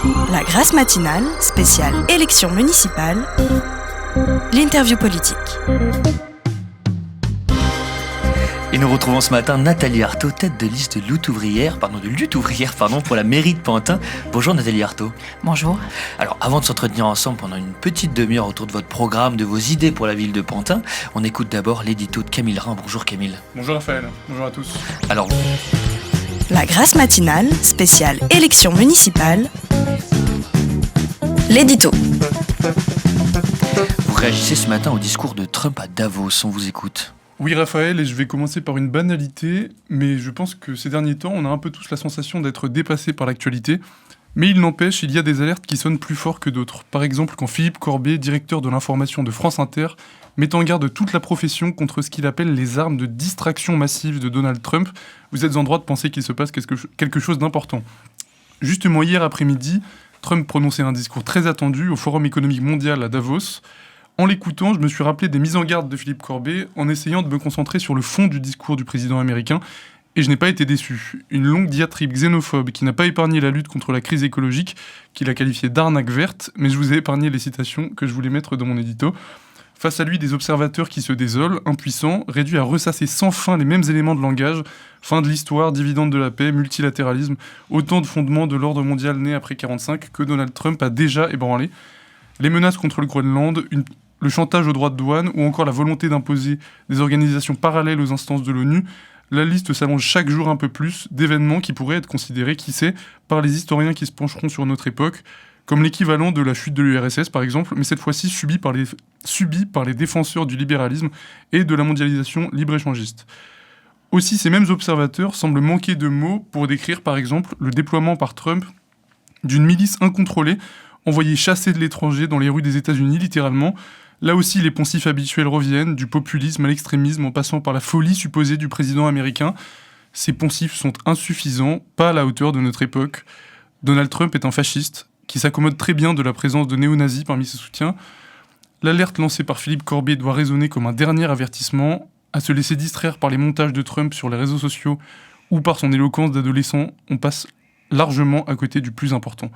La Grâce matinale, spéciale élection municipale, l'interview politique. Et nous retrouvons ce matin Nathalie Arthaud, tête de liste de lutte ouvrière pour la mairie de Pantin. Bonjour Nathalie Arthaud. Bonjour. Alors avant de s'entretenir ensemble pendant une petite demi-heure autour de votre programme, de vos idées pour la ville de Pantin, on écoute d'abord l'édito de Camille Rhin. Bonjour Camille. Bonjour Raphaël, bonjour à tous. Alors, La Grâce matinale, spéciale élection municipale, l'édito. vous réagissez ce matin au discours de Trump à Davos, on vous écoute. Oui Raphaël, et je vais commencer par une banalité, mais je pense que ces derniers temps, on a un peu tous la sensation d'être dépassés par l'actualité. Mais il n'empêche, il y a des alertes qui sonnent plus fort que d'autres. Par exemple, quand Philippe Corbet, directeur de l'information de France Inter, met en garde toute la profession contre ce qu'il appelle les armes de distraction massive de Donald Trump, vous êtes en droit de penser qu'il se passe quelque chose d'important. Justement, hier après-midi, Trump prononçait un discours très attendu au Forum économique mondial à Davos. En l'écoutant, je me suis rappelé des mises en garde de Philippe Corbet en essayant de me concentrer sur le fond du discours du président américain. Et je n'ai pas été déçu. Une longue diatribe xénophobe qui n'a pas épargné la lutte contre la crise écologique, qu'il a qualifiée d'arnaque verte, mais je vous ai épargné les citations que je voulais mettre dans mon édito. Face à lui, des observateurs qui se désolent, impuissants, réduits à ressasser sans fin les mêmes éléments de langage, fin de l'histoire, dividende de la paix, multilatéralisme, autant de fondements de l'ordre mondial né après 1945 que Donald Trump a déjà ébranlé. Les menaces contre le Groenland, le chantage aux droits de douane ou encore la volonté d'imposer des organisations parallèles aux instances de l'ONU, la liste s'allonge chaque jour un peu plus d'événements qui pourraient être considérés, qui sait, par les historiens qui se pencheront sur notre époque, comme l'équivalent de la chute de l'URSS par exemple, mais cette fois-ci subi par les défenseurs du libéralisme et de la mondialisation libre-échangiste. Aussi, ces mêmes observateurs semblent manquer de mots pour décrire par exemple le déploiement par Trump d'une milice incontrôlée, envoyée chasser de l'étranger dans les rues des États-Unis littéralement. Là aussi, les poncifs habituels reviennent, du populisme à l'extrémisme en passant par la folie supposée du président américain. Ces poncifs sont insuffisants, pas à la hauteur de notre époque. Donald Trump est un fasciste qui s'accommode très bien de la présence de néo-nazis parmi ses soutiens. L'alerte lancée par Philippe Corbet doit résonner comme un dernier avertissement. À se laisser distraire par les montages de Trump sur les réseaux sociaux ou par son éloquence d'adolescent, on passe largement à côté du plus important.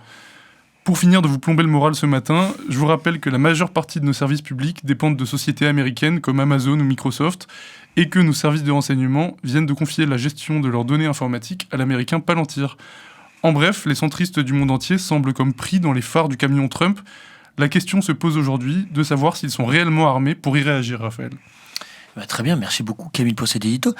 Pour finir de vous plomber le moral ce matin, je vous rappelle que la majeure partie de nos services publics dépendent de sociétés américaines comme Amazon ou Microsoft et que nos services de renseignement viennent de confier la gestion de leurs données informatiques à l'américain Palantir. En bref, les centristes du monde entier semblent comme pris dans les phares du camion Trump. La question se pose aujourd'hui de savoir s'ils sont réellement armés pour y réagir, Raphaël. Très bien, merci beaucoup Camille pour cet édito.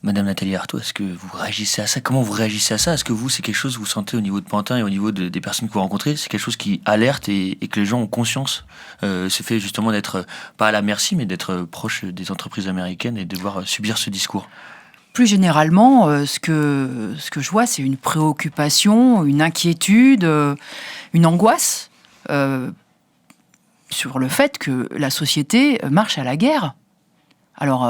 Madame Nathalie Arthaud, est-ce que vous réagissez à ça ? Comment vous réagissez à ça ? Est-ce que vous, c'est quelque chose que vous sentez au niveau de Pantin et au niveau des personnes que vous rencontrez ? C'est quelque chose qui alerte et que les gens ont conscience ce fait justement d'être, pas à la merci, mais d'être proche des entreprises américaines et de devoir subir ce discours ? Plus généralement, ce que je vois, c'est une préoccupation, une inquiétude, une angoisse sur le fait que la société marche à la guerre. Alors,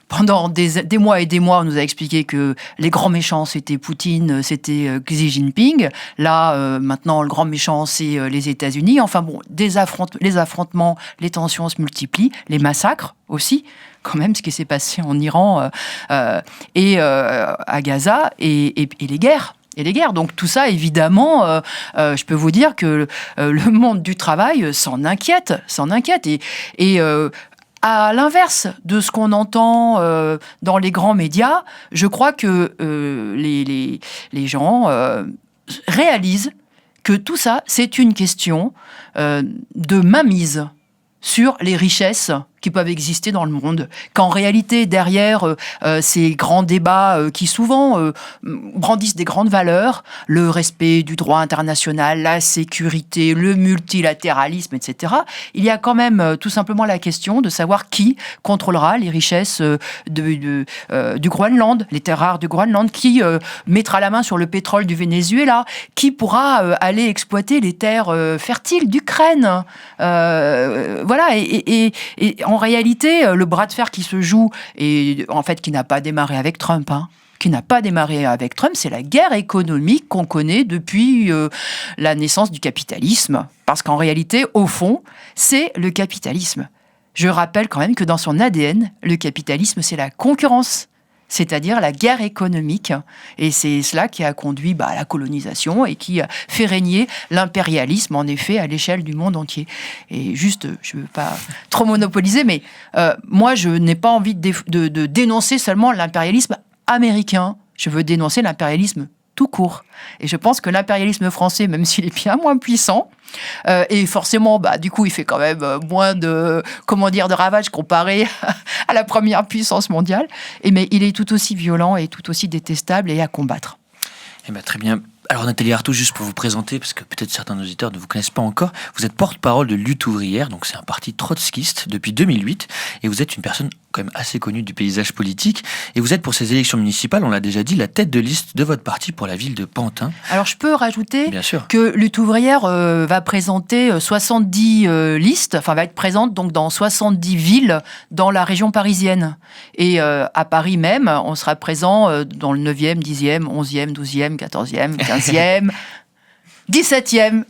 pendant des mois et des mois, on nous a expliqué que les grands méchants, c'était Poutine, c'était Xi Jinping. Là, maintenant, le grand méchant, c'est les États-Unis. Enfin bon, les affrontements, les tensions se multiplient, les massacres aussi, quand même, ce qui s'est passé en Iran et à Gaza, et les guerres. Et les guerres. Donc tout ça, évidemment, je peux vous dire que le monde du travail s'en inquiète. Et à l'inverse de ce qu'on entend dans les grands médias, je crois que les gens réalisent que tout ça, c'est une question de mainmise sur les richesses qui peuvent exister dans le monde, qu'en réalité, derrière ces grands débats qui souvent brandissent des grandes valeurs, le respect du droit international, la sécurité, le multilatéralisme, etc., il y a quand même tout simplement la question de savoir qui contrôlera les richesses du Groenland, les terres rares du Groenland, qui mettra la main sur le pétrole du Venezuela, qui pourra aller exploiter les terres fertiles d'Ukraine. Voilà, et en réalité, le bras de fer qui se joue, et en fait qui n'a pas démarré avec Trump, c'est la guerre économique qu'on connaît depuis la naissance du capitalisme. Parce qu'en réalité, au fond, c'est le capitalisme. Je rappelle quand même que dans son ADN, le capitalisme, c'est la concurrence. c'est-à-dire la guerre économique. Et c'est cela qui a conduit à la colonisation et qui a fait régner l'impérialisme, en effet, à l'échelle du monde entier. Et juste, je ne veux pas trop monopoliser, mais moi, je n'ai pas envie de dénoncer seulement l'impérialisme américain. Je veux dénoncer l'impérialisme tout court. Et je pense que l'impérialisme français, même s'il est bien moins puissant, et forcément, du coup, il fait quand même moins de ravages comparé à la première puissance mondiale, mais il est tout aussi violent et tout aussi détestable et à combattre. Très bien. Alors Nathalie Arthaud, juste pour vous présenter, parce que peut-être certains auditeurs ne vous connaissent pas encore, vous êtes porte-parole de Lutte ouvrière, donc c'est un parti trotskiste depuis 2008, et vous êtes une personne quand même assez connue du paysage politique, et vous êtes pour ces élections municipales, on l'a déjà dit, la tête de liste de votre parti pour la ville de Pantin. Alors je peux rajouter Bien sûr. que Lutte ouvrière va présenter 70 listes, enfin va être présente donc dans 70 villes dans la région parisienne. Et à Paris même, on sera présent dans le 9e, 10e, 11e, 12e, 14e, 15e, 17e,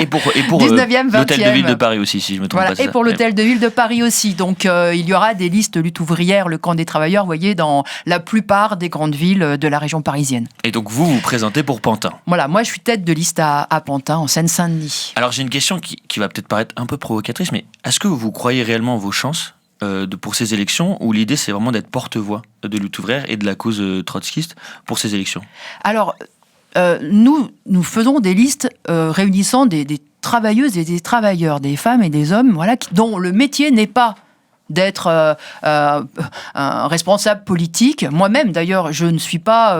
et pour 19e, 20e. L'hôtel de ville de Paris aussi, si je me trompe pas. Et pour l'hôtel de ville de Paris aussi. Donc il y aura des listes Lutte ouvrière, le camp des travailleurs, vous voyez, dans la plupart des grandes villes de la région parisienne. Et donc vous vous présentez pour Pantin. Voilà, moi je suis tête de liste à Pantin, en Seine-Saint-Denis. Alors j'ai une question qui va peut-être paraître un peu provocatrice, mais est-ce que vous croyez réellement en vos chances pour ces élections, où l'idée c'est vraiment d'être porte-voix de Lutte ouvrière et de la cause trotskiste pour ces élections? Alors, nous faisons des listes réunissant des travailleuses et des travailleurs, des femmes et des hommes, dont le métier n'est pas d'être un responsable politique. Moi-même, d'ailleurs, je ne suis pas...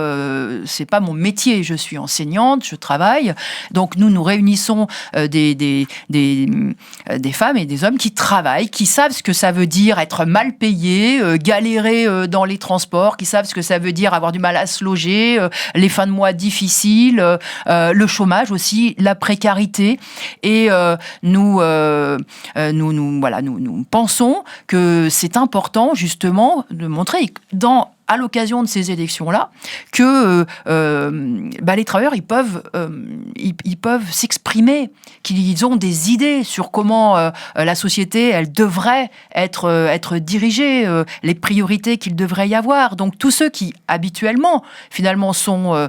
c'est pas mon métier. Je suis enseignante, je travaille. Donc, nous réunissons des femmes et des hommes qui travaillent, qui savent ce que ça veut dire être mal payé, galérer dans les transports, qui savent ce que ça veut dire avoir du mal à se loger, les fins de mois difficiles, le chômage aussi, la précarité. Et nous pensons que c'est important justement de montrer à l'occasion de ces élections-là que les travailleurs ils peuvent s'exprimer, qu'ils ont des idées sur comment la société elle devrait être dirigée, les priorités qu'il devrait y avoir. Donc tous ceux qui habituellement finalement sont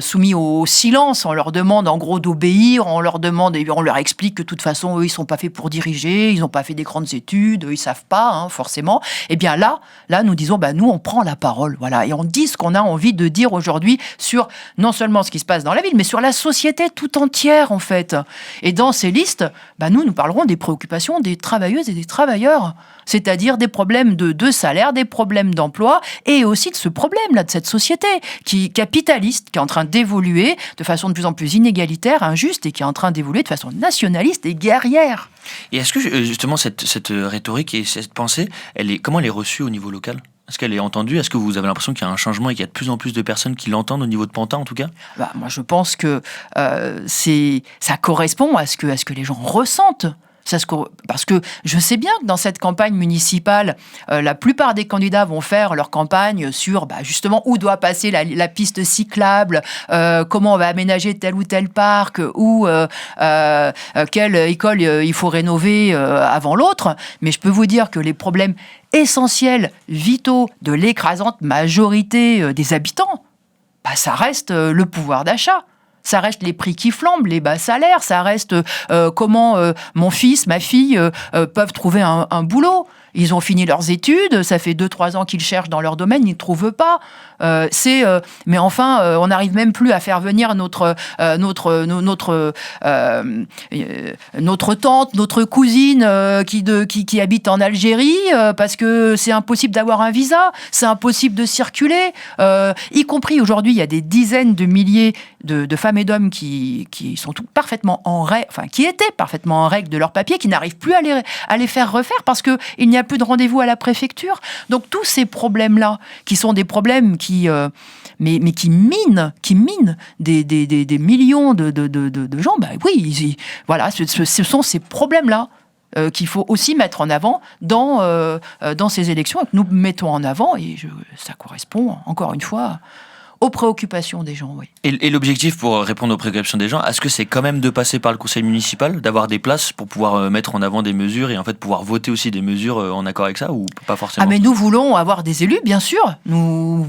soumis au silence. On leur demande en gros d'obéir, on leur explique que de toute façon, eux, ils sont pas faits pour diriger, ils n'ont pas fait des grandes études, ils savent pas, forcément. Et bien là, nous disons, nous, on prend la parole, voilà, et on dit ce qu'on a envie de dire aujourd'hui sur non seulement ce qui se passe dans la ville, mais sur la société tout entière, en fait. Et dans ces listes, nous parlerons des préoccupations des travailleuses et des travailleurs, c'est-à-dire des problèmes de salaire, des problèmes d'emploi, et aussi de ce problème-là, de cette société capitaliste, qui est en train d'évoluer de façon de plus en plus inégalitaire, injuste, et qui est en train d'évoluer de façon nationaliste et guerrière. Et est-ce que justement cette rhétorique et cette pensée, comment elle est reçue au niveau local ? Est-ce qu'elle est entendue ? Est-ce que vous avez l'impression qu'il y a un changement et qu'il y a de plus en plus de personnes qui l'entendent au niveau de Pantin, en tout cas ? Moi, je pense que ça correspond à ce que les gens ressentent. Parce que je sais bien que dans cette campagne municipale, la plupart des candidats vont faire leur campagne sur justement où doit passer la piste cyclable, comment on va aménager tel ou tel parc, ou quelle école il faut rénover avant l'autre. Mais je peux vous dire que les problèmes essentiels, vitaux de l'écrasante majorité des habitants, ça reste le pouvoir d'achat. Ça reste les prix qui flambent, les bas salaires, ça reste comment mon fils, ma fille peuvent trouver un boulot. Ils ont fini leurs études, ça fait 2-3 ans qu'ils cherchent dans leur domaine, ils ne trouvent pas. Mais enfin, on n'arrive même plus à faire venir notre tante, notre cousine qui habite en Algérie, parce que c'est impossible d'avoir un visa, c'est impossible de circuler. Y compris aujourd'hui, il y a des dizaines de milliers de femmes et d'hommes qui sont parfaitement en règle, qui étaient parfaitement en règle de leurs papiers, qui n'arrivent plus à les faire refaire parce qu'il n'y a plus de rendez-vous à la préfecture. Donc tous ces problèmes-là, qui sont des problèmes qui minent des millions de gens, ce sont ces problèmes-là qu'il faut aussi mettre en avant dans ces élections, et que nous mettons en avant, et ça correspond, encore une fois, aux préoccupations des gens, oui. Et l'objectif pour répondre aux préoccupations des gens, est-ce que c'est quand même de passer par le conseil municipal, d'avoir des places pour pouvoir mettre en avant des mesures et en fait pouvoir voter aussi des mesures en accord avec ça, ou pas forcément? Ah, mais nous voulons avoir des élus, bien sûr. Nous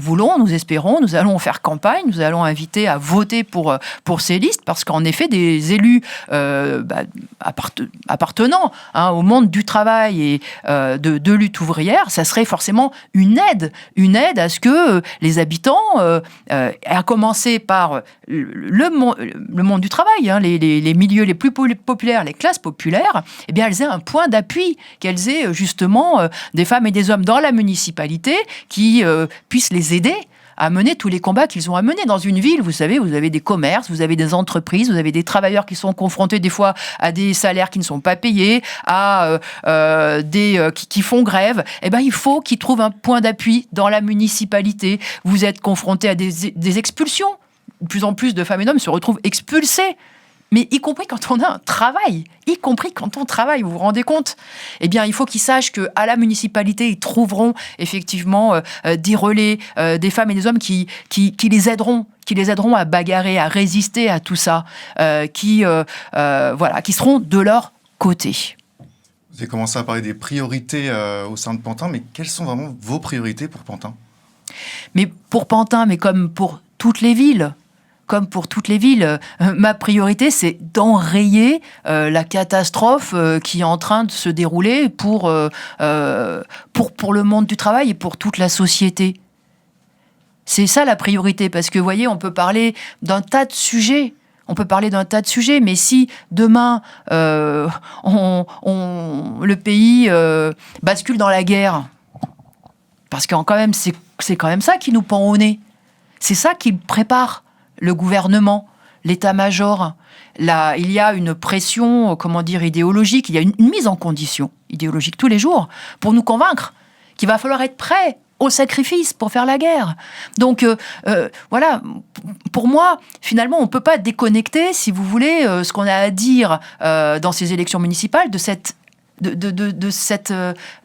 espérons, nous allons faire campagne, nous allons inviter à voter pour ces listes, parce qu'en effet, des élus appartenant au monde du travail et de lutte ouvrière, ça serait forcément une aide à ce que les habitants, à commencer par le monde du travail, les milieux les plus populaires, les classes populaires, eh bien, elles aient un point d'appui, qu'elles aient justement des femmes et des hommes dans la municipalité qui puissent les aider à mener tous les combats qu'ils ont à mener. Dans une ville, vous savez, vous avez des commerces, vous avez des entreprises, vous avez des travailleurs qui sont confrontés des fois à des salaires qui ne sont pas payés, à qui font grève. Eh ben, il faut qu'ils trouvent un point d'appui dans la municipalité. Vous êtes confrontés à des expulsions. De plus en plus de femmes et d'hommes se retrouvent expulsés. Mais y compris quand on a un travail, vous vous rendez compte? Eh bien, il faut qu'ils sachent qu'à la municipalité, ils trouveront effectivement des relais, des femmes et des hommes qui les aideront à bagarrer, à résister à tout ça, qui seront de leur côté. Vous avez commencé à parler des priorités au sein de Pantin, mais quelles sont vraiment vos priorités pour Pantin? Mais pour Pantin, mais comme pour toutes les villes, ma priorité, c'est d'enrayer la catastrophe qui est en train de se dérouler pour le monde du travail et pour toute la société. C'est ça la priorité, parce que, vous voyez, on peut parler d'un tas de sujets. Mais si demain le pays bascule dans la guerre, parce que quand même c'est quand même ça qui nous pend au nez, c'est ça qui prépare le gouvernement, l'état-major. Là, il y a une pression, idéologique, il y a une mise en condition idéologique tous les jours pour nous convaincre qu'il va falloir être prêt au sacrifice pour faire la guerre. Donc, voilà, pour moi, finalement, on ne peut pas déconnecter, si vous voulez, ce qu'on a à dire dans ces élections municipales de cette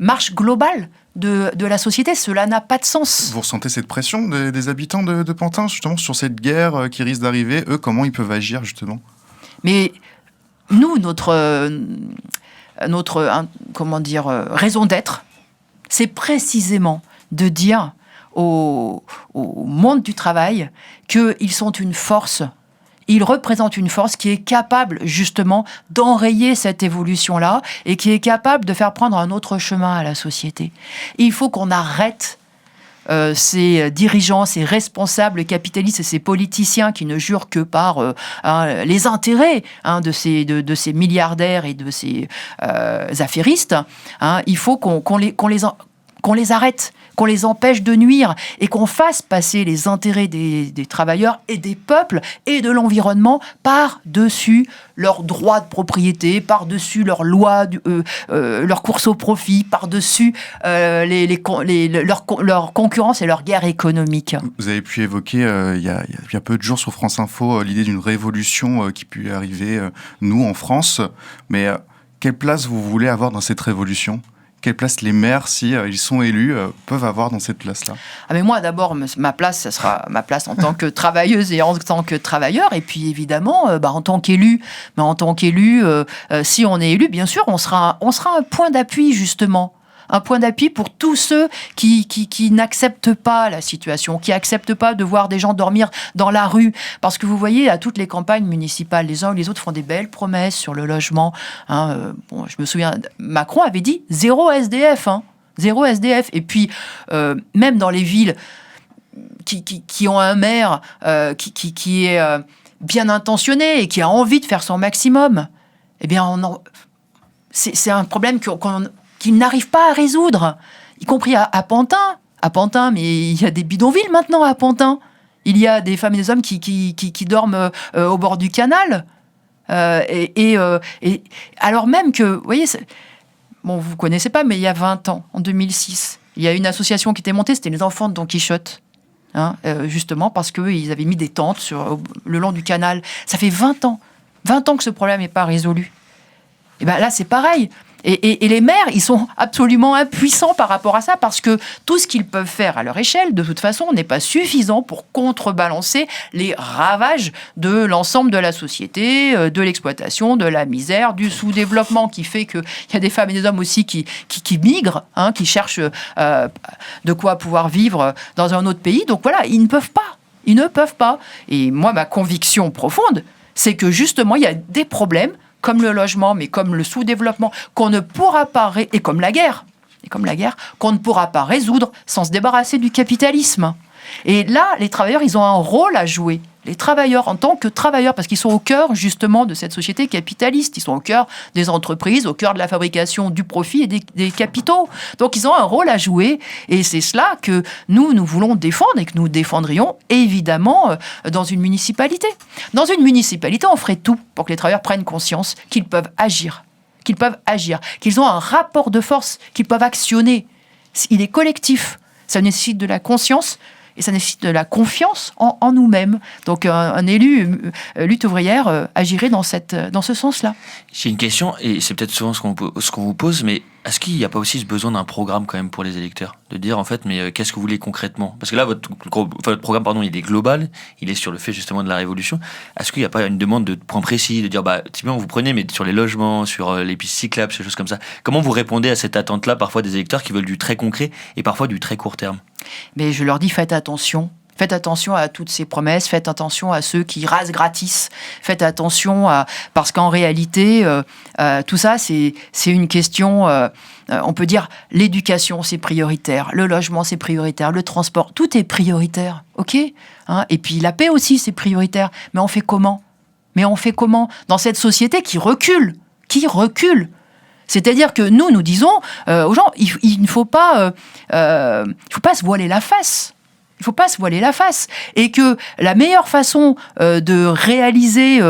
marche globale de la société. Cela n'a pas de sens. Vous ressentez cette pression des habitants de Pantin, justement, sur cette guerre qui risque d'arriver? Eux, comment ils peuvent agir, justement? Mais nous, notre raison d'être, c'est précisément de dire au monde du travail qu'ils sont une force. Ils représentent une force qui est capable, justement, d'enrayer cette évolution-là et qui est capable de faire prendre un autre chemin à la société. Il faut qu'on arrête ces dirigeants, ces responsables capitalistes et ces politiciens qui ne jurent que par les intérêts de ces milliardaires et de ces affairistes. Il faut qu'on les arrête, qu'on les empêche de nuire et qu'on fasse passer les intérêts des travailleurs et des peuples et de l'environnement par-dessus leurs droits de propriété, par-dessus leurs lois, leur course au profit, par-dessus leur concurrence et leur guerre économique. Vous avez pu évoquer il y a peu de jours sur France Info l'idée d'une révolution qui peut arriver, nous, en France. Mais quelle place vous voulez avoir dans cette révolution ? Quelle place les maires, si ils sont élus, peuvent avoir dans cette place-là? Mais moi, d'abord, ma place, ce sera ma place en tant que travailleuse et en tant que travailleur. Et puis, évidemment, en tant qu'élu, si on est élu, bien sûr, on sera un point d'appui, justement. Un point d'appui pour tous ceux qui n'acceptent pas la situation, qui n'acceptent pas de voir des gens dormir dans la rue. Parce que vous voyez, à toutes les campagnes municipales, les uns ou les autres font des belles promesses sur le logement. Je me souviens, Macron avait dit zéro SDF. Zéro SDF. Et puis, même dans les villes qui ont un maire qui est bien intentionné et qui a envie de faire son maximum, eh bien, c'est un problème qu'ils n'arrivent pas à résoudre, y compris à Pantin. À Pantin, mais il y a des bidonvilles maintenant à Pantin. Il y a des femmes et des hommes qui dorment au bord du canal. Et alors même que, vous voyez, vous ne connaissez pas, mais il y a 20 ans, en 2006, il y a une association qui était montée, c'était les enfants de Don Quichotte. Justement parce qu'ils avaient mis des tentes le long du canal. Ça fait 20 ans que ce problème n'est pas résolu. Et bien là, c'est pareil. Et les maires, ils sont absolument impuissants par rapport à ça, parce que tout ce qu'ils peuvent faire à leur échelle, de toute façon, n'est pas suffisant pour contrebalancer les ravages de l'ensemble de la société, de l'exploitation, de la misère, du sous-développement qui fait qu'il y a des femmes et des hommes aussi qui migrent, qui cherchent de quoi pouvoir vivre dans un autre pays. Donc voilà, ils ne peuvent pas. Ils ne peuvent pas. Et moi, ma conviction profonde, c'est que justement, il y a des problèmes comme le logement, mais comme le sous-développement, qu'on ne pourra pas, et comme la guerre, qu'on ne pourra pas résoudre sans se débarrasser du capitalisme. Et là, les travailleurs, ils ont un rôle à jouer. Les travailleurs, en tant que travailleurs, parce qu'ils sont au cœur, justement, de cette société capitaliste. Ils sont au cœur des entreprises, au cœur de la fabrication du profit et des capitaux. Donc, ils ont un rôle à jouer. Et c'est cela que nous voulons défendre et que nous défendrions, évidemment, dans une municipalité. Dans une municipalité, on ferait tout pour que les travailleurs prennent conscience qu'ils peuvent agir, qu'ils ont un rapport de force, qu'ils peuvent actionner. Il est collectif. Ça nécessite de la conscience et ça nécessite de la confiance en nous-mêmes. Donc un élu, lutte ouvrière, agirait dans ce sens-là. J'ai une question, et c'est peut-être souvent ce qu'on vous pose, mais est-ce qu'il n'y a pas aussi ce besoin d'un programme quand même pour les électeurs? De dire en fait, mais qu'est-ce que vous voulez concrètement? Parce que là, votre programme, il est global, il est sur le fait justement de la révolution. Est-ce qu'il n'y a pas une demande de points précis, de dire, typiquement vous prenez, mais sur les logements, sur les pistes cyclables, ces choses comme ça. Comment vous répondez à cette attente-là, parfois des électeurs qui veulent du très concret et parfois du très court terme? Mais je leur dis, faites attention. Faites attention à toutes ces promesses, faites attention à ceux qui rasent gratis, faites attention parce qu'en réalité, tout ça, c'est une question, on peut dire, l'éducation, c'est prioritaire, le logement, c'est prioritaire, le transport, tout est prioritaire, ok, et puis la paix aussi, c'est prioritaire. Mais on fait comment dans cette société qui recule? C'est-à-dire que nous disons aux gens, il ne faut pas se voiler la face. Il ne faut pas se voiler la face. Et que la meilleure façon de réaliser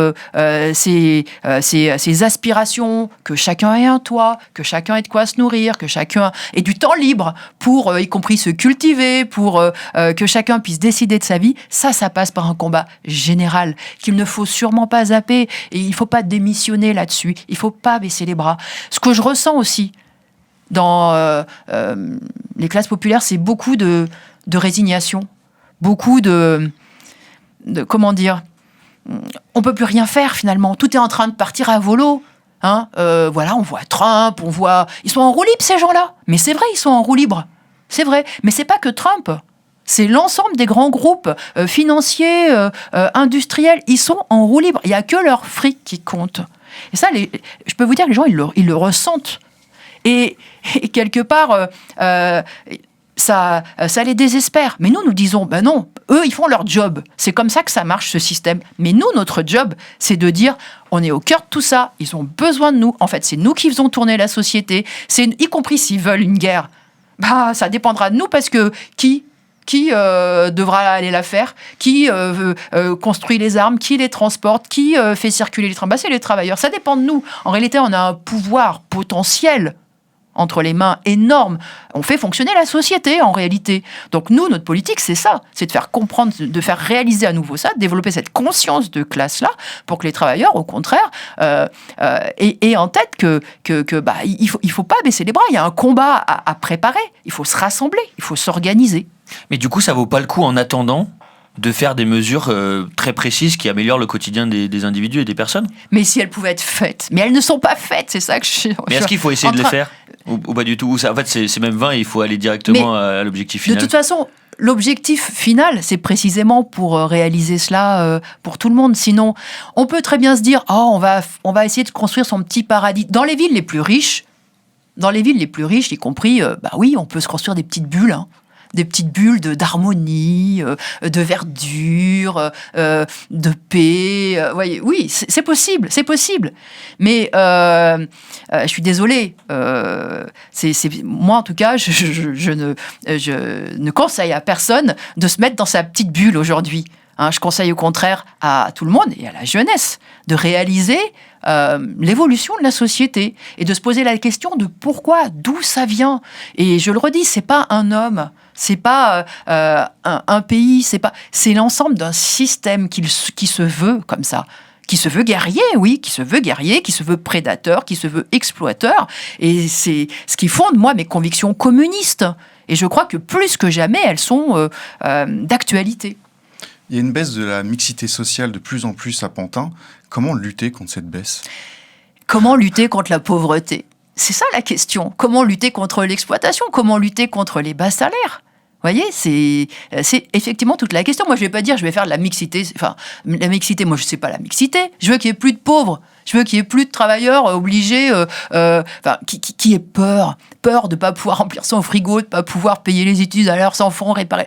ces aspirations, que chacun ait un toit, que chacun ait de quoi se nourrir, que chacun ait du temps libre pour, y compris se cultiver, pour que chacun puisse décider de sa vie, ça passe par un combat général qu'il ne faut sûrement pas zapper. Et il ne faut pas démissionner là-dessus. Il ne faut pas baisser les bras. Ce que je ressens aussi dans les classes populaires, c'est beaucoup de résignation, beaucoup de comment dire, on peut plus rien faire finalement, tout est en train de partir à volo, voilà, on voit Trump, ils sont en roue libre ces gens-là, mais c'est vrai, ils sont en roue libre, c'est vrai, mais c'est pas que Trump, c'est l'ensemble des grands groupes financiers, industriels, ils sont en roue libre, il y a que leur fric qui compte, et ça, je peux vous dire que les gens ils le ressentent, et quelque part ça les désespère. Mais nous disons, non, eux, ils font leur job. C'est comme ça que ça marche, ce système. Mais nous, notre job, c'est de dire, on est au cœur de tout ça, ils ont besoin de nous. En fait, c'est nous qui faisons tourner la société, y compris s'ils veulent une guerre. Ça dépendra de nous, parce que qui devra aller la faire? Qui construit les armes? Qui les transporte? Qui fait circuler les trains? C'est les travailleurs. Ça dépend de nous. En réalité, on a un pouvoir potentiel entre les mains énorme. On fait fonctionner la société, en réalité. Donc nous, notre politique, c'est ça. C'est de faire comprendre, de faire réaliser à nouveau ça, de développer cette conscience de classe-là, pour que les travailleurs, au contraire, aient en tête il faut pas baisser les bras. Il y a un combat à préparer. Il faut se rassembler. Il faut s'organiser. Mais du coup, ça vaut pas le coup, en attendant, de faire des mesures très précises qui améliorent le quotidien des individus et des personnes? Mais si elles pouvaient être faites. Mais elles ne sont pas faites, c'est ça que Mais est-ce qu'il faut essayer de les faire ou pas du tout? En fait, c'est même vain, il faut aller directement à l'objectif final. De toute façon, l'objectif final, c'est précisément pour réaliser cela pour tout le monde. Sinon, on peut très bien se dire, on va essayer de construire son petit paradis. Dans les villes les plus riches, y compris, oui, on peut se construire des petites bulles, des petites bulles d'harmonie, de verdure, de paix. Oui, c'est possible. Mais je suis désolée. Moi, en tout cas, je ne conseille à personne de se mettre dans sa petite bulle aujourd'hui. Je conseille au contraire à tout le monde et à la jeunesse de réaliser l'évolution de la société et de se poser la question de pourquoi, d'où ça vient. Et je le redis, c'est pas un homme, c'est pas un pays, c'est l'ensemble d'un système qui se veut comme ça, qui se veut guerrier, oui, qui se veut prédateur, qui se veut exploiteur. Et c'est ce qui fonde, moi, mes convictions communistes. Et je crois que plus que jamais, elles sont d'actualité. Il y a une baisse de la mixité sociale de plus en plus à Pantin. Comment lutter contre cette baisse ? Comment lutter contre la pauvreté ? C'est ça la question. Comment lutter contre l'exploitation ? Comment lutter contre les bas salaires ? Vous voyez, c'est effectivement toute la question. Moi, je ne vais pas dire je vais faire de la mixité. Enfin, la mixité, moi, je ne sais pas la mixité. Je veux qu'il n'y ait plus de pauvres. Je veux qu'il n'y ait plus de travailleurs obligés, qui aient peur de ne pas pouvoir remplir son frigo, de ne pas pouvoir payer les études à leurs enfants, réparer.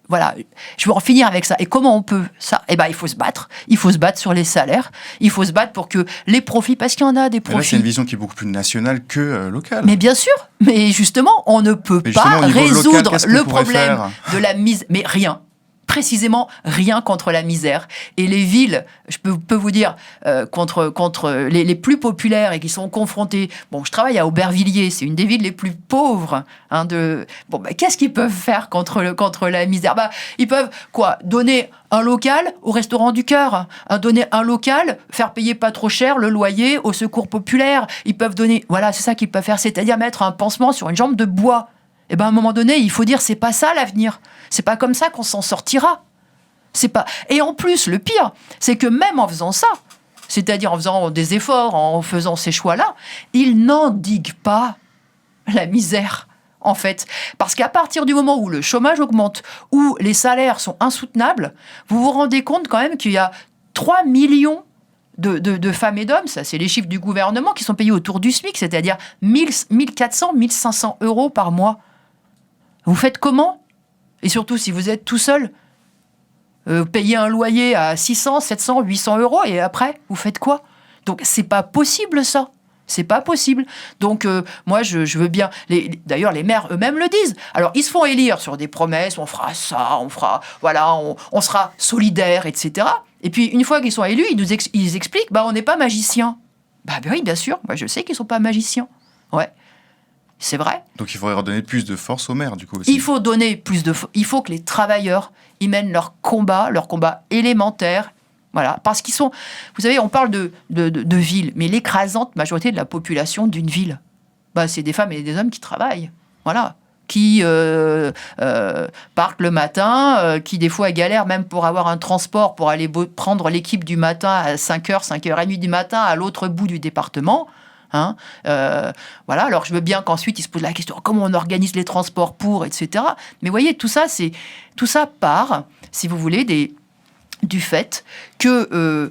Voilà, je veux en finir avec ça. Et comment on peut ça ? Eh ben, il faut se battre. Il faut se battre sur les salaires. Il faut se battre pour que les profits, parce qu'il y en a des profits. Mais là, c'est une vision qui est beaucoup plus nationale que locale. Mais bien sûr. Mais justement, on ne peut pas résoudre le problème de la mise. Mais rien. Précisément rien contre la misère. Et les villes, je peux vous dire, contre les plus populaires et qui sont confrontées... Bon, je travaille à Aubervilliers, c'est une des villes les plus pauvres. Qu'est-ce qu'ils peuvent faire contre la misère ? Ils peuvent, donner un local au Restaurant du Cœur, donner un local, faire payer pas trop cher le loyer au Secours populaire. Ils peuvent donner... Voilà, c'est ça qu'ils peuvent faire, c'est-à-dire mettre un pansement sur une jambe de bois. Et à un moment donné, il faut dire, c'est pas ça l'avenir. C'est pas comme ça qu'on s'en sortira. C'est pas. Et en plus, le pire, c'est que même en faisant ça, c'est-à-dire en faisant des efforts, en faisant ces choix-là, ils n'endiguent pas la misère, en fait. Parce qu'à partir du moment où le chômage augmente, où les salaires sont insoutenables, vous vous rendez compte quand même qu'il y a 3 millions de femmes et d'hommes, ça c'est les chiffres du gouvernement, qui sont payés autour du SMIC, c'est-à-dire 1400, 1500 euros par mois. Vous faites comment ? Et surtout, si vous êtes tout seul, payez un loyer à 600, 700, 800 euros, et après, vous faites quoi ? Donc, c'est pas possible, ça. C'est pas possible. Donc, moi, je veux bien... D'ailleurs, les maires eux-mêmes le disent. Alors, ils se font élire sur des promesses, on fera ça, on fera... Voilà, on sera solidaires, etc. Et puis, une fois qu'ils sont élus, ils expliquent, on n'est pas magiciens. Oui, bien sûr. Moi, je sais qu'ils sont pas magiciens. Ouais. C'est vrai. Donc il faudrait redonner plus de force aux maires, du coup, aussi. Il faut donner plus de force. Il faut que les travailleurs y mènent leur combat élémentaire. Voilà. Parce qu'ils sont... Vous savez, on parle de ville, mais l'écrasante majorité de la population d'une ville, c'est des femmes et des hommes qui travaillent. Voilà. Qui partent le matin, qui des fois galèrent même pour avoir un transport, pour aller prendre l'équipe du matin à 5h, 5h30 du matin à l'autre bout du département. Voilà, alors je veux bien qu'ensuite ils se posent la question comment on organise les transports pour, etc. Mais vous voyez, tout ça part, si vous voulez, du fait que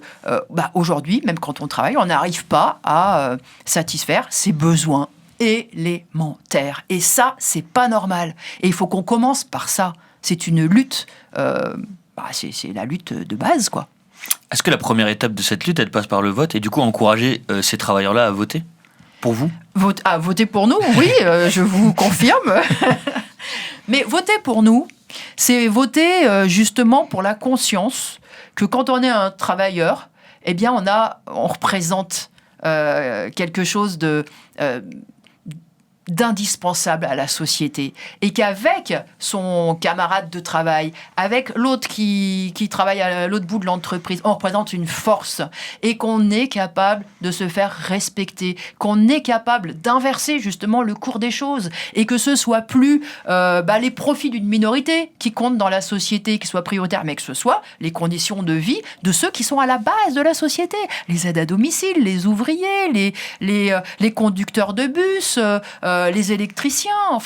aujourd'hui, même quand on travaille, on n'arrive pas à satisfaire ses besoins élémentaires. Et ça, c'est pas normal. Et il faut qu'on commence par ça. C'est une lutte, c'est la lutte de base, quoi. Est-ce que la première étape de cette lutte, elle passe par le vote et du coup encourager ces travailleurs-là à voter pour vous ? Voter pour nous, oui, je vous confirme. Mais voter pour nous, c'est voter justement pour la conscience que quand on est un travailleur, eh bien on représente quelque chose d'indispensable à la société et qu'avec son camarade de travail, avec l'autre qui travaille à l'autre bout de l'entreprise, on représente une force et qu'on est capable de se faire respecter, qu'on est capable d'inverser justement le cours des choses et que ce soit plus les profits d'une minorité qui comptent dans la société, qui soient prioritaires, mais que ce soit les conditions de vie de ceux qui sont à la base de la société, les aides à domicile, les ouvriers, les conducteurs de bus, les électriciens,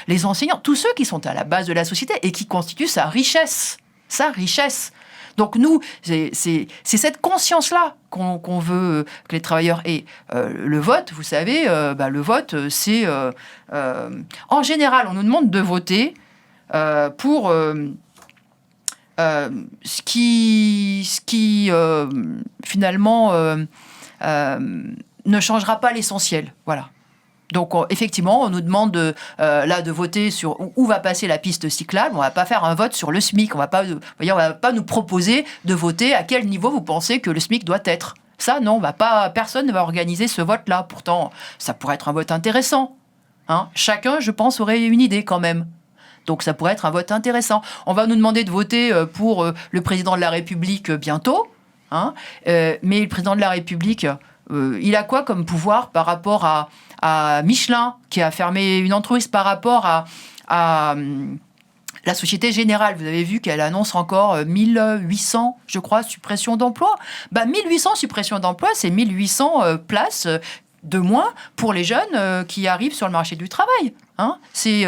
les enseignants, tous ceux qui sont à la base de la société et qui constituent sa richesse. Sa richesse. Donc nous, c'est cette conscience-là qu'on veut que les travailleurs aient. Le vote, vous savez, le vote, c'est... en général, on nous demande de voter pour ce qui finalement, ne changera pas l'essentiel. Voilà. Donc, effectivement, on nous demande de voter sur où va passer la piste cyclable. On ne va pas faire un vote sur le SMIC. On va pas nous proposer de voter à quel niveau vous pensez que le SMIC doit être. Ça, non, personne ne va organiser ce vote-là. Pourtant, ça pourrait être un vote intéressant. Chacun, je pense, aurait une idée quand même. Donc, ça pourrait être un vote intéressant. On va nous demander de voter pour le président de la République bientôt. hein. Mais le président de la République, il a quoi comme pouvoir par rapport à Michelin, qui a fermé une entreprise, par rapport à la Société Générale? Vous avez vu qu'elle annonce encore 1800, je crois, suppressions d'emplois. 1800 suppressions d'emplois, c'est 1800 places de moins pour les jeunes qui arrivent sur le marché du travail. Hein, c'est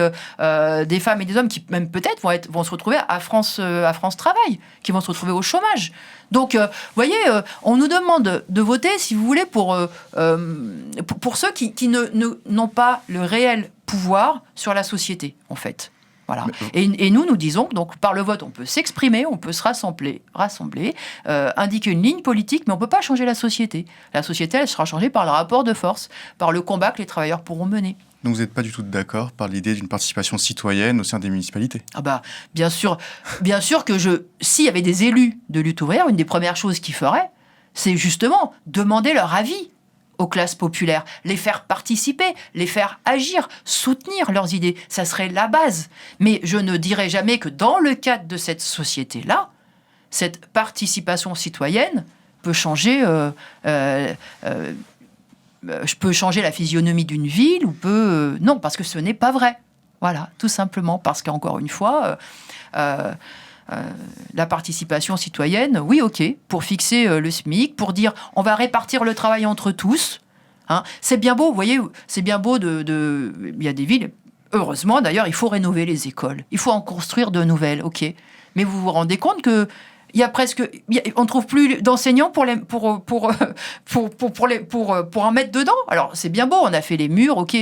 des femmes et des hommes qui, même peut-être, vont se retrouver à France Travail, qui vont se retrouver au chômage. Donc, vous voyez, on nous demande de voter, si vous voulez, pour ceux qui n'ont pas le réel pouvoir sur la société, en fait. Voilà. Et nous disons que donc, par le vote, on peut s'exprimer, on peut se rassembler, indiquer une ligne politique, mais on ne peut pas changer la société. La société, elle sera changée par le rapport de force, par le combat que les travailleurs pourront mener. Donc vous n'êtes pas du tout d'accord par l'idée d'une participation citoyenne au sein des municipalités? Bien sûr que s'il y avait des élus de lutte ouvrière, une des premières choses qu'ils feraient, c'est justement demander leur avis aux classes populaires, les faire participer, les faire agir, soutenir leurs idées. Ça serait la base. Mais je ne dirais jamais que dans le cadre de cette société-là, cette participation citoyenne peut changer... je peux changer la physionomie d'une ville ou non, parce que ce n'est pas vrai. Voilà, tout simplement. Parce qu'encore une fois, la participation citoyenne, oui, ok, pour fixer le SMIC, pour dire on va répartir le travail entre tous. Hein. C'est bien beau, vous voyez, c'est bien beau il y a des villes, heureusement d'ailleurs, il faut rénover les écoles. Il faut en construire de nouvelles, ok. Mais vous vous rendez compte que on ne trouve plus d'enseignants pour en mettre dedans. Alors, c'est bien beau, on a fait les murs, ok,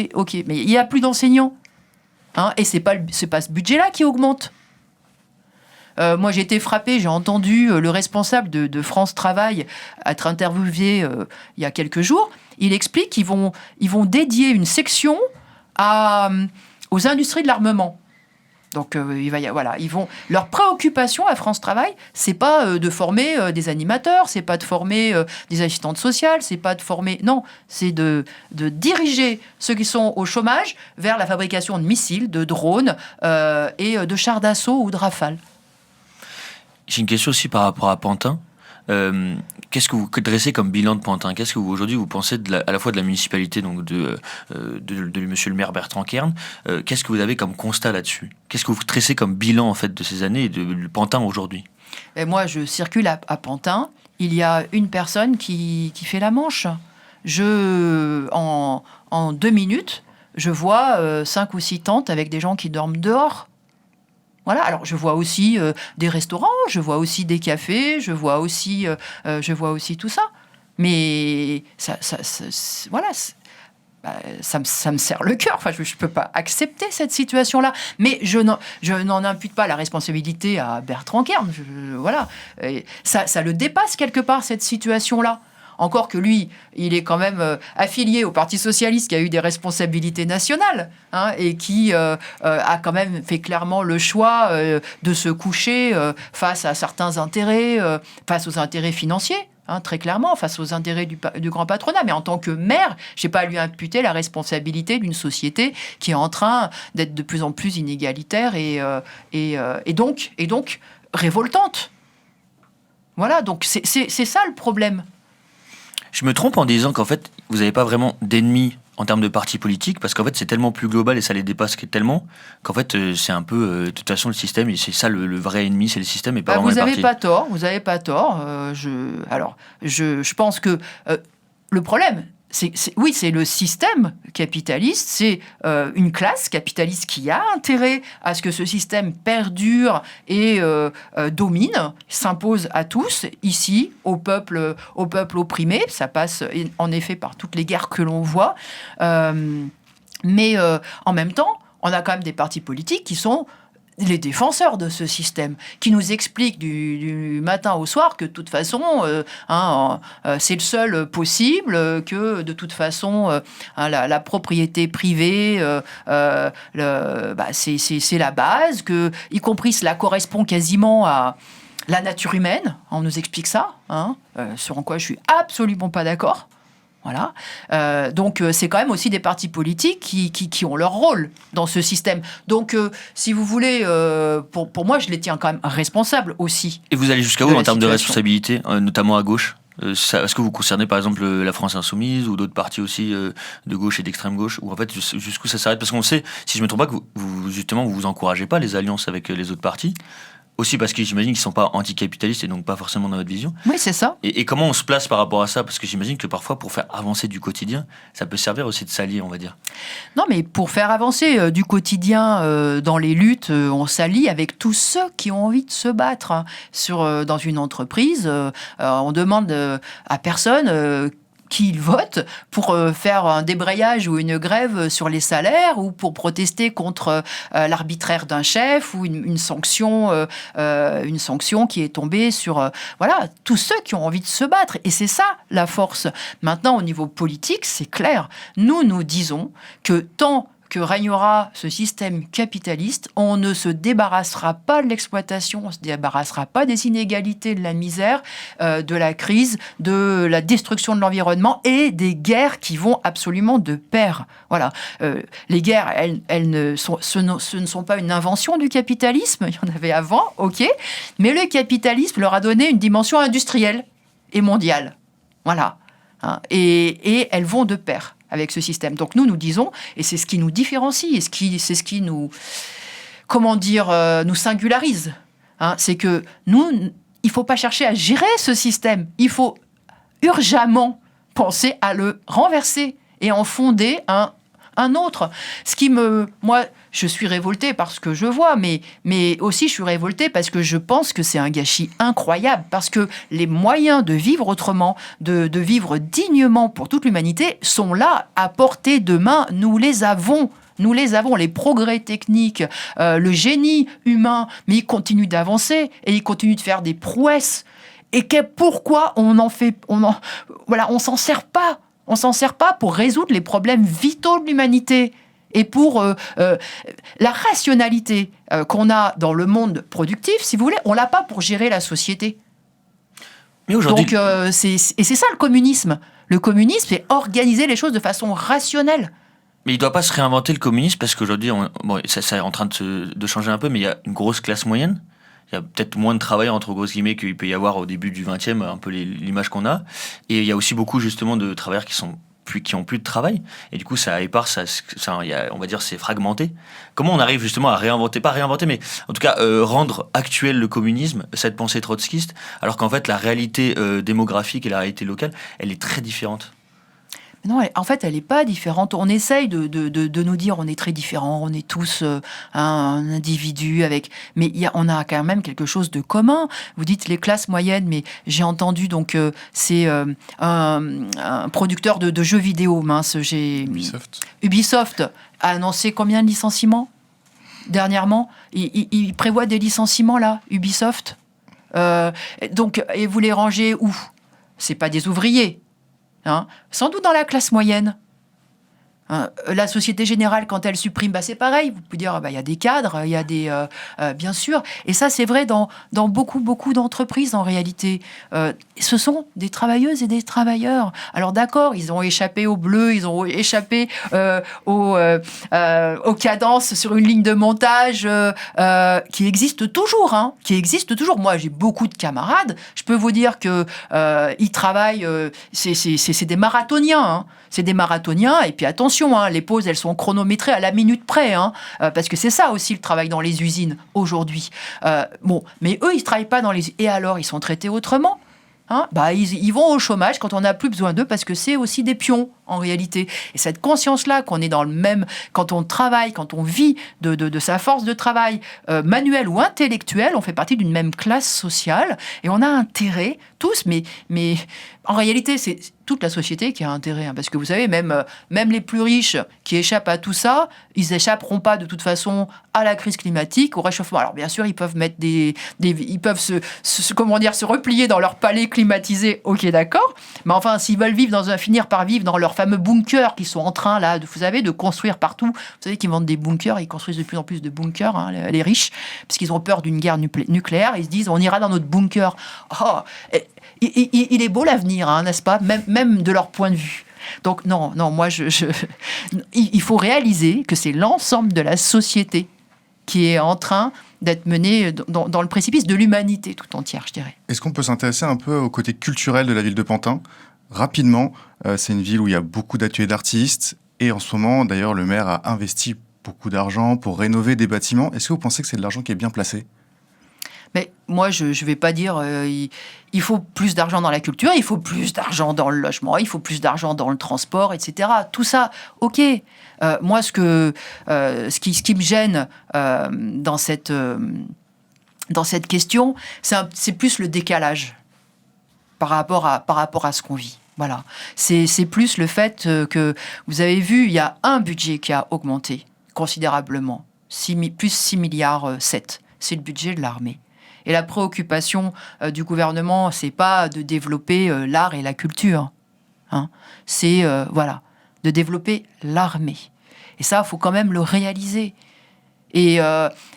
mais il n'y a plus d'enseignants. Hein, et c'est pas ce budget-là qui augmente. Moi, j'ai été frappée, j'ai entendu le responsable de France Travail être interviewé il y a quelques jours. Il explique qu'ils vont dédier une section aux industries de l'armement. Donc, leur préoccupation à France Travail, c'est pas de former des animateurs, c'est pas de former des assistantes sociales, c'est pas de former... Non, c'est de diriger ceux qui sont au chômage vers la fabrication de missiles, de drones et de chars d'assaut ou de Rafale. J'ai une question aussi par rapport à Pantin. Qu'est-ce que vous dressez comme bilan de Pantin? Qu'est-ce que aujourd'hui vous pensez à la fois de la municipalité, donc de monsieur le maire Bertrand Kern? Qu'est-ce que vous avez comme constat là-dessus? Qu'est-ce que vous dressez comme bilan en fait de ces années et de Pantin aujourd'hui? Et moi, je circule à Pantin. Il y a une personne qui fait la manche. En 2 minutes, je vois 5 ou 6 tentes avec des gens qui dorment dehors. Voilà, alors je vois aussi des restaurants, je vois aussi des cafés, je vois aussi tout ça. Mais ça me serre le cœur. Enfin, je ne peux pas accepter cette situation-là. Mais je n'en impute pas la responsabilité à Bertrand Kern. Ça le dépasse quelque part, cette situation-là. Encore que lui, il est quand même affilié au Parti socialiste qui a eu des responsabilités nationales et qui a quand même fait clairement le choix de se coucher face à certains intérêts, face aux intérêts financiers. Très clairement, face aux intérêts du grand patronat. Mais en tant que maire, je n'ai pas à lui imputer la responsabilité d'une société qui est en train d'être de plus en plus inégalitaire et donc révoltante. Voilà, donc c'est ça le problème. Je me trompe en disant qu'en fait, vous n'avez pas vraiment d'ennemis en termes de partis politiques, parce qu'en fait, c'est tellement plus global et ça les dépasse tellement qu'en fait, c'est un peu... de toute façon, le système, et c'est ça le vrai ennemi, c'est le système et pas vraiment les partis. Vous n'avez pas tort. Je pense que le problème... c'est le système capitaliste, c'est une classe capitaliste qui a intérêt à ce que ce système perdure et domine, s'impose à tous, ici, au peuple opprimé. Ça passe en effet par toutes les guerres que l'on voit. Mais en même temps, on a quand même des partis politiques qui sont les défenseurs de ce système, qui nous expliquent du matin au soir que de toute façon, c'est le seul possible, que de toute façon, la propriété privée, c'est la base, que, y compris cela correspond quasiment à la nature humaine. On nous explique ça, sur quoi je suis absolument pas d'accord. Voilà. Donc, c'est quand même aussi des partis politiques qui ont leur rôle dans ce système. Donc, si vous voulez, pour moi, je les tiens quand même responsables aussi. Et vous allez jusqu'à où en termes de responsabilité, notamment à gauche ? Est-ce que vous concernez par exemple la France Insoumise ou d'autres partis aussi de gauche et d'extrême gauche, ou en fait jusqu'où ça s'arrête ? Parce qu'on sait, si je me trompe pas, que vous encouragez pas les alliances avec les autres partis. Aussi parce que j'imagine qu'ils ne sont pas anticapitalistes et donc pas forcément dans votre vision. Oui, c'est ça. Et comment on se place par rapport à ça ? Parce que j'imagine que parfois, pour faire avancer du quotidien, ça peut servir aussi de s'allier, on va dire. Non, mais pour faire avancer du quotidien dans les luttes, on s'allie avec tous ceux qui ont envie de se battre. Dans une entreprise, on demande à personne... qui votent pour faire un débrayage ou une grève sur les salaires ou pour protester contre l'arbitraire d'un chef ou une sanction qui est tombée sur voilà, tous ceux qui ont envie de se battre. Et c'est ça la force. Maintenant, au niveau politique, c'est clair. Nous disons que tant que régnera ce système capitaliste, on ne se débarrassera pas de l'exploitation, on ne se débarrassera pas des inégalités, de la misère, de la crise, de la destruction de l'environnement et des guerres qui vont absolument de pair. Voilà. Les guerres, ce ne sont pas une invention du capitalisme, il y en avait avant, ok, mais le capitalisme leur a donné une dimension industrielle et mondiale. Voilà. Et elles vont de pair avec ce système. Donc nous disons, et c'est ce qui nous différencie, et c'est ce qui nous, nous singularise, c'est que nous, il ne faut pas chercher à gérer ce système, il faut urgemment penser à le renverser et en fonder un autre. Moi, je suis révoltée parce que je vois, mais aussi je suis révoltée parce que je pense que c'est un gâchis incroyable, parce que les moyens de vivre autrement, de vivre dignement pour toute l'humanité sont là, à portée de main. Nous les avons, les progrès techniques, le génie humain, mais il continue d'avancer et il continue de faire des prouesses. Et pourquoi on s'en sert pas. On s'en sert pas pour résoudre les problèmes vitaux de l'humanité et pour la rationalité qu'on a dans le monde productif, si vous voulez, on l'a pas pour gérer la société. Mais aujourd'hui... Donc, c'est ça le communisme. Le communisme, c'est organiser les choses de façon rationnelle. Mais il ne doit pas se réinventer, le communisme, parce qu'aujourd'hui, ça est en train de changer un peu, mais il y a une grosse classe moyenne. Il y a peut-être moins de travail, entre grosses guillemets, qu'il peut y avoir au début du 20e, un peu l'image qu'on a. Et il y a aussi beaucoup, justement, de travailleurs qui ont plus de travail. Et du coup, ça épare, on va dire, c'est fragmenté. Comment on arrive, justement, à pas réinventer, mais en tout cas, rendre actuel le communisme, cette pensée trotskiste, alors qu'en fait, la réalité démographique et la réalité locale, elle est très différente. Non, en fait, elle n'est pas différente. On essaye de nous dire on est très différents, on est tous un individu mais on a quand même quelque chose de commun. Vous dites les classes moyennes, mais j'ai entendu c'est un producteur de jeux vidéo, Ubisoft a annoncé combien de licenciements dernièrement. Il prévoit des licenciements là, Ubisoft. Et vous les rangez où ? C'est pas des ouvriers. Sans doute dans la classe moyenne. La Société Générale, quand elle supprime, c'est pareil. Vous pouvez dire, il y a des cadres, il y a des... bien sûr. Et ça, c'est vrai dans beaucoup, beaucoup d'entreprises, en réalité. Ce sont des travailleuses et des travailleurs. Alors d'accord, ils ont échappé au bleu, ils ont échappé aux cadences sur une ligne de montage qui existe toujours. Qui existe toujours. Moi, j'ai beaucoup de camarades. Je peux vous dire qu'ils travaillent... c'est des marathoniens. C'est des marathoniens. Et puis attention, les pauses, elles sont chronométrées à la minute près, parce que c'est ça aussi le travail dans les usines aujourd'hui. Mais eux, ils ne travaillent pas dans les... Et alors, ils sont traités autrement. Ils vont au chômage quand on n'a plus besoin d'eux, parce que c'est aussi des pions, en réalité. Et cette conscience-là, qu'on est dans le même... Quand on travaille, quand on vit de sa force de travail, manuelle ou intellectuelle, on fait partie d'une même classe sociale, et on a intérêt, tous, mais en réalité, c'est toute la société qui a intérêt. Parce que vous savez, même les plus riches qui échappent à tout ça, ils échapperont pas de toute façon à la crise climatique, au réchauffement. Alors bien sûr, ils peuvent mettre ils peuvent se replier dans leur palais climatisé, ok, d'accord. Mais enfin, s'ils veulent finir par vivre dans leurs fameux bunkers qu'ils sont en train, là, vous savez, de construire partout. Vous savez qu'ils vendent des bunkers, ils construisent de plus en plus de bunkers, les riches, parce qu'ils ont peur d'une guerre nucléaire. Ils se disent, on ira dans notre bunker. Il est beau l'avenir, n'est-ce pas, même de leur point de vue. Donc non, moi, il faut réaliser que c'est l'ensemble de la société qui est en train d'être menée dans le précipice de l'humanité tout entière, je dirais. Est-ce qu'on peut s'intéresser un peu au côté culturel de la ville de Pantin ? Rapidement, c'est une ville où il y a beaucoup d'ateliers d'artistes, et en ce moment, d'ailleurs, le maire a investi beaucoup d'argent pour rénover des bâtiments. Est-ce que vous pensez que c'est de l'argent qui est bien placé ? Mais moi, je ne vais pas dire il faut plus d'argent dans la culture, il faut plus d'argent dans le logement, il faut plus d'argent dans le transport, etc. Tout ça, ok. Moi, ce qui me gêne dans cette question, c'est plus le décalage par rapport à ce qu'on vit. Voilà. C'est plus le fait que, vous avez vu, il y a un budget qui a augmenté considérablement, plus 6 milliards 7. C'est le budget de l'armée. Et la préoccupation du gouvernement, c'est pas de développer l'art et la culture. Hein. C'est de développer l'armée. Et ça, il faut quand même le réaliser. Et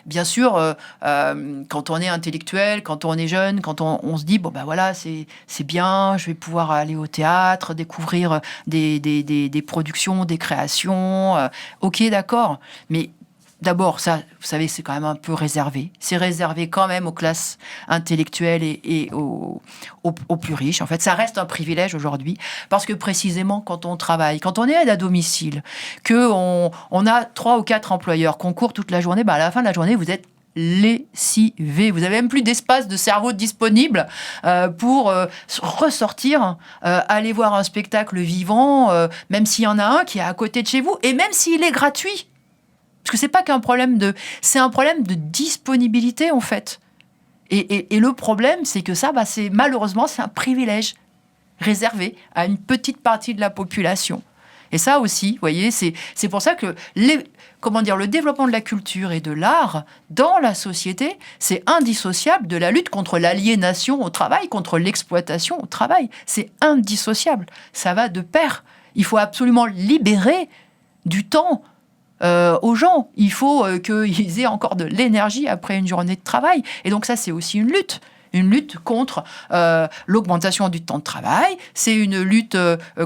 bien sûr, quand on est intellectuel, quand on est jeune, quand on se dit, bon ben voilà, c'est bien, je vais pouvoir aller au théâtre, découvrir des productions, des créations. Ok, d'accord. Mais d'abord, ça, vous savez, c'est quand même un peu réservé. C'est réservé quand même aux classes intellectuelles et aux plus riches. En fait, ça reste un privilège aujourd'hui parce que précisément, quand on travaille, quand on est aide à domicile, qu'on a 3 ou 4 employeurs, qu'on court toute la journée, à la fin de la journée, vous êtes lessivé. Vous n'avez même plus d'espace de cerveau disponible pour ressortir, aller voir un spectacle vivant, même s'il y en a un qui est à côté de chez vous, et même s'il est gratuit. Parce que c'est pas qu'un problème c'est un problème de disponibilité, en fait. Et le problème, c'est que ça, malheureusement, c'est un privilège réservé à une petite partie de la population. Et ça aussi, vous voyez, c'est pour ça que le développement de la culture et de l'art dans la société, c'est indissociable de la lutte contre l'aliénation au travail, contre l'exploitation au travail. C'est indissociable. Ça va de pair. Il faut absolument libérer du temps aux gens. Il faut qu'ils aient encore de l'énergie après une journée de travail. Et donc ça, c'est aussi une lutte contre l'augmentation du temps de travail, c'est une lutte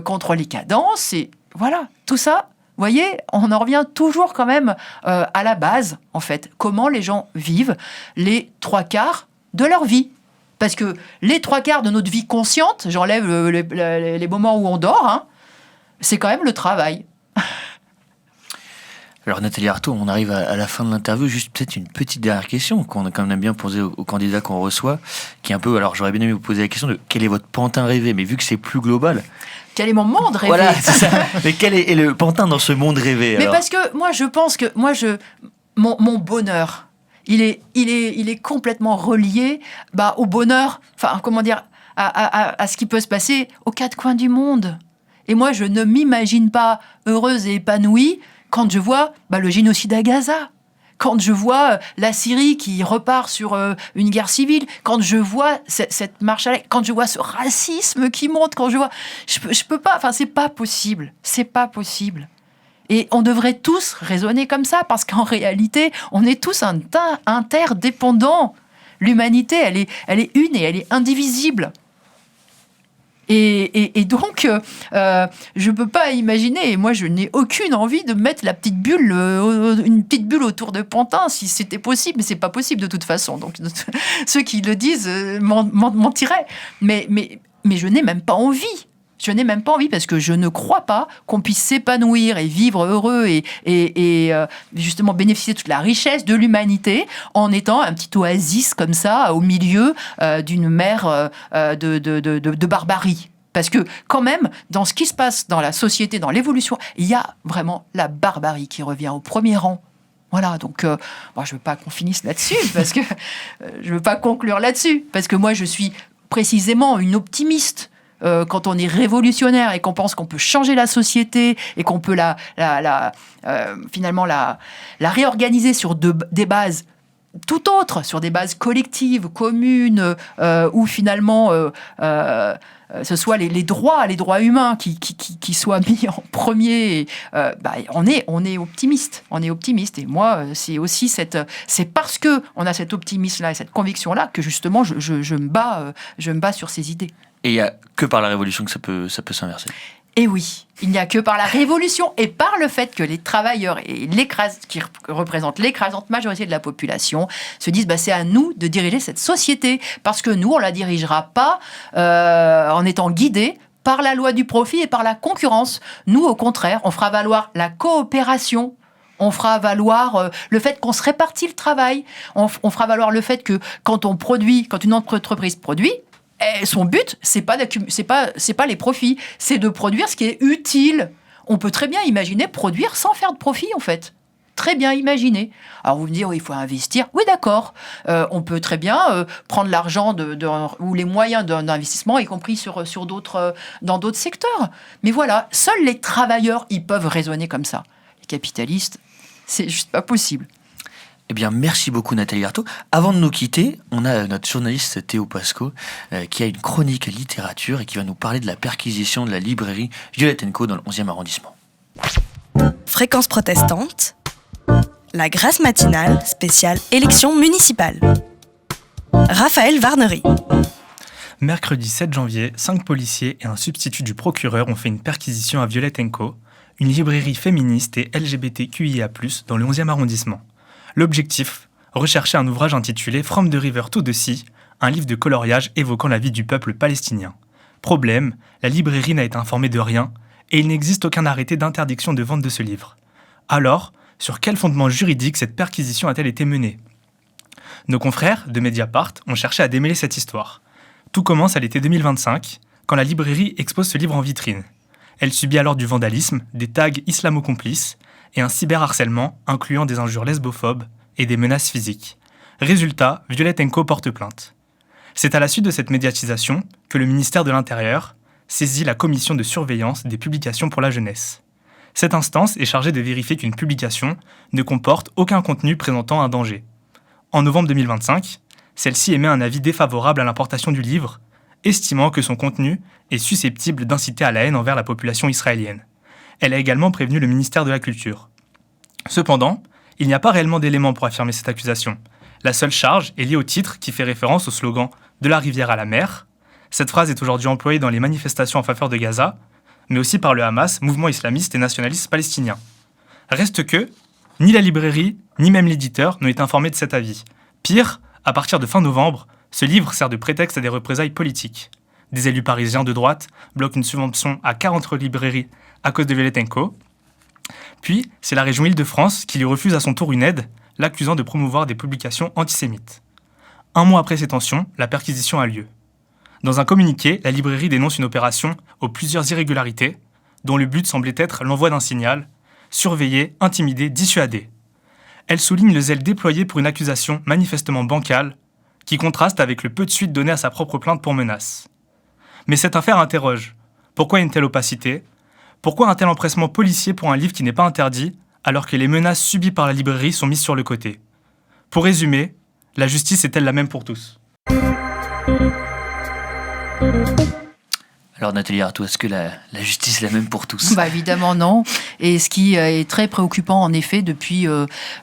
contre les cadences, et voilà, tout ça, vous voyez, on en revient toujours quand même à la base, en fait. Comment les gens vivent les 3/4 de leur vie. Parce que les 3/4 de notre vie consciente, j'enlève les moments où on dort, hein, c'est quand même le travail. Alors Nathalie Arthaud, on arrive à la fin de l'interview, juste peut-être une petite dernière question qu'on a quand même bien posée aux candidats qu'on reçoit, qui est un peu, alors j'aurais bien aimé vous poser la question de quel est votre Pantin rêvé, mais vu que c'est plus global... Quel est mon monde rêvé ? Voilà, c'est ça. Mais quel est le Pantin dans ce monde rêvé ? Mais parce que moi, je pense que mon bonheur, il est complètement relié au bonheur, à ce qui peut se passer aux 4 coins du monde. Et moi, je ne m'imagine pas heureuse et épanouie quand je vois le génocide à Gaza, quand je vois la Syrie qui repart sur une guerre civile, quand je vois cette marche quand je vois ce racisme qui monte, quand je vois... Je peux pas... c'est pas possible. C'est pas possible. Et on devrait tous raisonner comme ça, parce qu'en réalité, on est tous interdépendants. L'humanité, elle est une et elle est indivisible. Et donc, je peux pas imaginer, et moi je n'ai aucune envie de mettre une petite bulle autour de Pantin, si c'était possible, mais c'est pas possible de toute façon. Donc ceux qui le disent mentiraient. Mais je n'ai même pas envie. Je n'ai même pas envie, parce que je ne crois pas qu'on puisse s'épanouir et vivre heureux et justement bénéficier de toute la richesse de l'humanité en étant un petit oasis comme ça au milieu d'une mer de barbarie. Parce que quand même, dans ce qui se passe dans la société, dans l'évolution, il y a vraiment la barbarie qui revient au premier rang. Voilà, donc je ne veux pas qu'on finisse là-dessus, parce que je ne veux pas conclure là-dessus, parce que moi je suis précisément une optimiste. Quand on est révolutionnaire et qu'on pense qu'on peut changer la société et qu'on peut finalement la réorganiser sur des bases tout autres, sur des bases collectives, communes, où finalement ce soit les droits humains qui soient mis en premier. On est optimiste. On est optimiste. Et moi, c'est aussi c'est parce que on a cet optimisme-là et cette conviction-là que justement je me bats sur ces idées. Et il n'y a que par la révolution que ça peut s'inverser. Et oui, il n'y a que par la révolution et par le fait que les travailleurs et qui représentent l'écrasante majorité de la population se disent c'est à nous de diriger cette société parce que nous, on la dirigera pas en étant guidés par la loi du profit et par la concurrence. Nous, au contraire, on fera valoir la coopération. On fera valoir le fait qu'on se répartit le travail. On fera valoir le fait que quand une entreprise produit, son but, c'est pas les profits, c'est de produire ce qui est utile. On peut très bien imaginer produire sans faire de profit, en fait. Très bien imaginer. Alors vous me direz, il faut investir. Oui, d'accord. On peut très bien prendre l'argent ou les moyens d'un investissement, y compris dans d'autres secteurs. Mais voilà, seuls les travailleurs, ils peuvent raisonner comme ça. Les capitalistes, c'est juste pas possible. Eh bien, merci beaucoup Nathalie Arthaud. Avant de nous quitter, on a notre journaliste Théo Pasco qui a une chronique littérature et qui va nous parler de la perquisition de la librairie Violette & Co dans le 11e arrondissement. Fréquence protestante, la Grâce matinale spéciale élection municipale. Raphaël Varnery. Mercredi 7 janvier, 5 policiers et un substitut du procureur ont fait une perquisition à Violette & Co, une librairie féministe et LGBTQIA+, dans le 11e arrondissement. L'objectif, rechercher un ouvrage intitulé « From the River to the Sea », un livre de coloriage évoquant la vie du peuple palestinien. Problème, la librairie n'a été informée de rien et il n'existe aucun arrêté d'interdiction de vente de ce livre. Alors, sur quel fondement juridique cette perquisition a-t-elle été menée ? Nos confrères de Mediapart ont cherché à démêler cette histoire. Tout commence à l'été 2025, quand la librairie expose ce livre en vitrine. Elle subit alors du vandalisme, des tags islamo-complices et un cyberharcèlement incluant des injures lesbophobes et des menaces physiques. Résultat, Violette & Co porte plainte. C'est à la suite de cette médiatisation que le ministère de l'Intérieur saisit la commission de surveillance des publications pour la jeunesse. Cette instance est chargée de vérifier qu'une publication ne comporte aucun contenu présentant un danger. En novembre 2025, celle-ci émet un avis défavorable à l'importation du livre, estimant que son contenu est susceptible d'inciter à la haine envers la population israélienne. Elle a également prévenu le ministère de la Culture. Cependant, il n'y a pas réellement d'éléments pour affirmer cette accusation. La seule charge est liée au titre qui fait référence au slogan « De la rivière à la mer ». Cette phrase est aujourd'hui employée dans les manifestations en faveur de Gaza, mais aussi par le Hamas, mouvement islamiste et nationaliste palestinien. Reste que, ni la librairie, ni même l'éditeur n'ont été informés de cet avis. Pire, à partir de fin novembre, ce livre sert de prétexte à des représailles politiques. Des élus parisiens de droite bloquent une subvention à 40 librairies à cause de Violette & Co. Puis, c'est la région Île-de-France qui lui refuse à son tour une aide, l'accusant de promouvoir des publications antisémites. Un mois après ces tensions, la perquisition a lieu. Dans un communiqué, la librairie dénonce une opération aux plusieurs irrégularités, dont le but semblait être l'envoi d'un signal « surveiller, intimider, dissuader ». Elle souligne le zèle déployé pour une accusation manifestement bancale, qui contraste avec le peu de suite donné à sa propre plainte pour menace. Mais cette affaire interroge. Pourquoi une telle opacité ? Pourquoi un tel empressement policier pour un livre qui n'est pas interdit, alors que les menaces subies par la librairie sont mises sur le côté ? Pour résumer, la justice est-elle la même pour tous ? Alors Nathalie Arthaud, est-ce que la justice est la même pour tous ? Évidemment non. Et ce qui est très préoccupant en effet depuis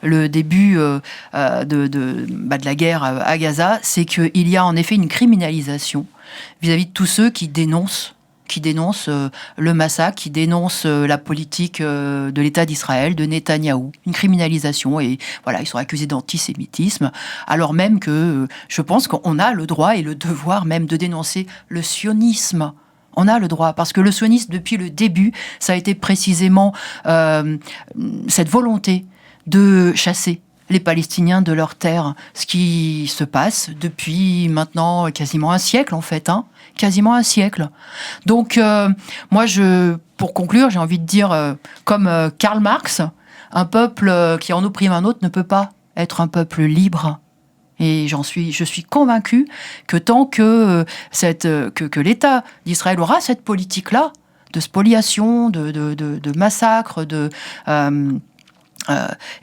le début de la guerre à Gaza, c'est qu'il y a en effet une criminalisation vis-à-vis de tous ceux qui dénoncent le massacre, qui dénoncent la politique de l'État d'Israël, de Netanyahou. Une criminalisation et voilà, ils sont accusés d'antisémitisme, alors même que je pense qu'on a le droit et le devoir même de dénoncer le sionisme. On a le droit, parce que le sionisme, depuis le début, ça a été précisément cette volonté de chasser les Palestiniens de leurs terres, ce qui se passe depuis maintenant quasiment un siècle en fait, quasiment un siècle. Donc moi, pour conclure, j'ai envie de dire, comme Karl Marx, un peuple qui en opprime un autre ne peut pas être un peuple libre. Et je suis convaincue que tant que l'État d'Israël aura cette politique-là, de spoliation, de massacre,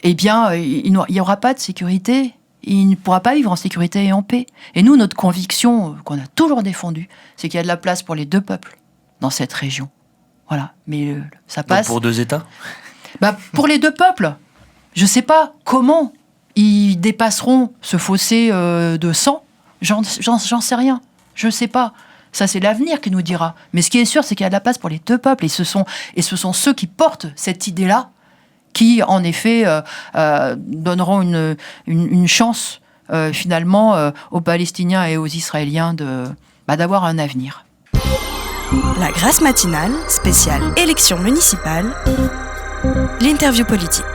eh bien, il n'y aura pas de sécurité. Il ne pourra pas vivre en sécurité et en paix. Et nous, notre conviction qu'on a toujours défendue, c'est qu'il y a de la place pour les deux peuples dans cette région. Voilà. Mais ça passe. Donc pour deux États ? Pour les deux peuples. Je ne sais pas comment ils dépasseront ce fossé de sang. J'en sais rien. Je ne sais pas. Ça, c'est l'avenir qui nous dira. Mais ce qui est sûr, c'est qu'il y a de la place pour les deux peuples. Et ce sont ceux qui portent cette idée-là qui, en effet, donneront une chance, finalement, aux Palestiniens et aux Israéliens d'avoir un avenir. La Grâce matinale, spéciale élection municipale, l'interview politique.